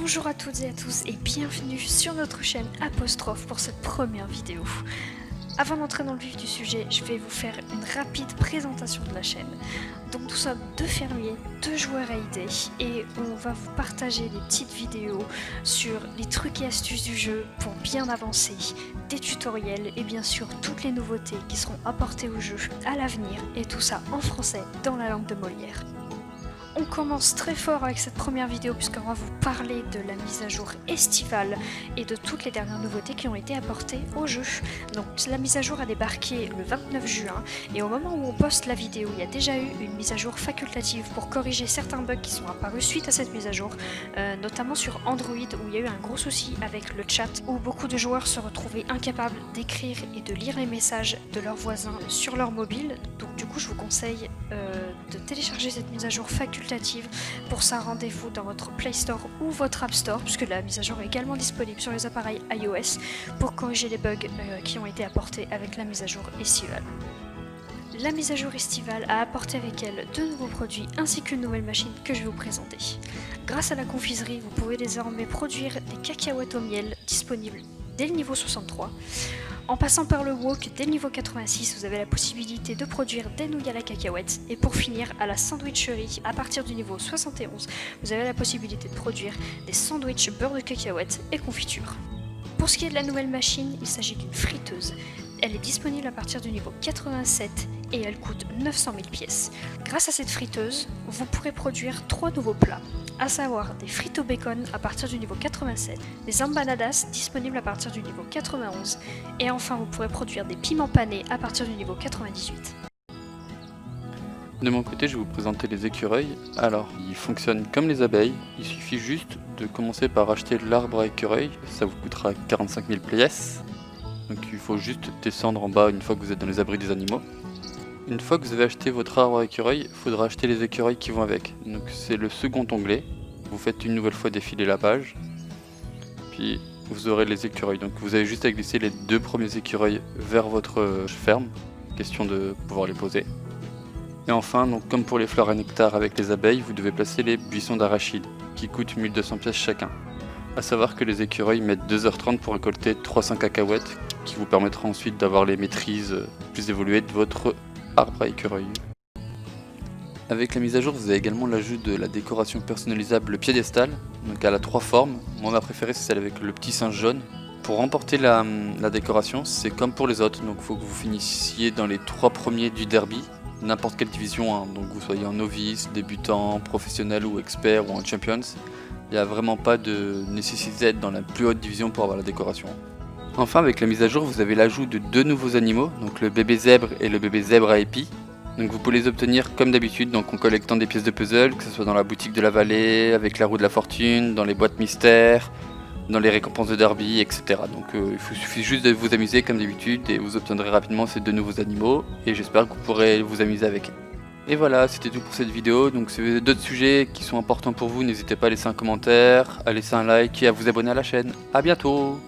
Bonjour à toutes et à tous et bienvenue sur notre chaîne Apostrophe pour cette première vidéo. Avant d'entrer dans le vif du sujet, je vais vous faire une rapide présentation de la chaîne. Donc nous sommes deux fermiers, deux joueurs à idées et on va vous partager des petites vidéos sur les trucs et astuces du jeu pour bien avancer, des tutoriels et bien sûr toutes les nouveautés qui seront apportées au jeu à l'avenir et tout ça en français dans la langue de Molière. On commence très fort avec cette première vidéo puisqu'on va vous parler de la mise à jour estivale et de toutes les dernières nouveautés qui ont été apportées au jeu. Donc la mise à jour a débarqué le 29 juin et au moment où on poste la vidéo, il y a déjà eu une mise à jour facultative pour corriger certains bugs qui sont apparus suite à cette mise à jour, notamment sur Android où il y a eu un gros souci avec le chat où beaucoup de joueurs se retrouvaient incapables d'écrire et de lire les messages de leurs voisins sur leur mobile. Donc du coup je vous conseille de télécharger cette mise à jour facultative. Pour ça, rendez-vous dans votre Play Store ou votre App Store, puisque la mise à jour est également disponible sur les appareils iOS pour corriger les bugs qui ont été apportés avec la mise à jour estivale. La mise à jour estivale a apporté avec elle de nouveaux produits ainsi qu'une nouvelle machine que je vais vous présenter. Grâce à la confiserie, vous pouvez désormais produire des cacahuètes au miel disponibles dès le niveau 63. En passant par le wok dès le niveau 86, vous avez la possibilité de produire des nouilles à la cacahuète. Et pour finir, à la sandwicherie, à partir du niveau 71, vous avez la possibilité de produire des sandwichs beurre de cacahuète et confiture. Pour ce qui est de la nouvelle machine, il s'agit d'une friteuse. Elle est disponible à partir du niveau 87 et elle coûte 900 000 pièces. Grâce à cette friteuse, vous pourrez produire 3 nouveaux plats, à savoir des frites au bacon à partir du niveau 87, des empanadas disponibles à partir du niveau 91, et enfin vous pourrez produire des piments panés à partir du niveau 98. De mon côté, je vais vous présenter les écureuils. Alors, ils fonctionnent comme les abeilles, il suffit juste de commencer par acheter l'arbre à écureuil, ça vous coûtera 45 000 pièces. Donc il faut juste descendre en bas une fois que vous êtes dans les abris des animaux. Une fois que vous avez acheté votre arbre à écureuil, il faudra acheter les écureuils qui vont avec. Donc c'est le second onglet. Vous faites une nouvelle fois défiler la page. Puis vous aurez les écureuils. Donc vous avez juste à glisser les 2 premiers écureuils vers votre ferme. Question de pouvoir les poser. Et enfin, donc comme pour les fleurs à nectar avec les abeilles, vous devez placer les buissons d'arachide, qui coûtent 1200 pièces chacun. A savoir que les écureuils mettent 2h30 pour récolter 300 cacahuètes, qui vous permettra ensuite d'avoir les maîtrises plus évoluées de votre arbre à écureuil. Avec la mise à jour, vous avez également l'ajout de la décoration personnalisable piédestal, donc elle a 3 formes. Moi ma préférée c'est celle avec le petit singe jaune. Pour remporter la décoration, c'est comme pour les autres, donc il faut que vous finissiez dans les 3 premiers du derby, n'importe quelle division, hein. Donc vous soyez en novice, débutant, professionnel ou expert ou en champions. Il n'y a vraiment pas de nécessité d'être dans la plus haute division pour avoir la décoration. Enfin, avec la mise à jour, vous avez l'ajout de 2 nouveaux animaux, donc le bébé zèbre et le bébé zèbre à épis. Donc vous pouvez les obtenir comme d'habitude, donc en collectant des pièces de puzzle, que ce soit dans la boutique de la vallée, avec la roue de la fortune, dans les boîtes mystères, dans les récompenses de derby, etc. Donc il suffit juste de vous amuser comme d'habitude et vous obtiendrez rapidement ces 2 nouveaux animaux, et j'espère que vous pourrez vous amuser avec eux. Et voilà, c'était tout pour cette vidéo. Donc si vous avez d'autres sujets qui sont importants pour vous, n'hésitez pas à laisser un commentaire, à laisser un like et à vous abonner à la chaîne. A bientôt!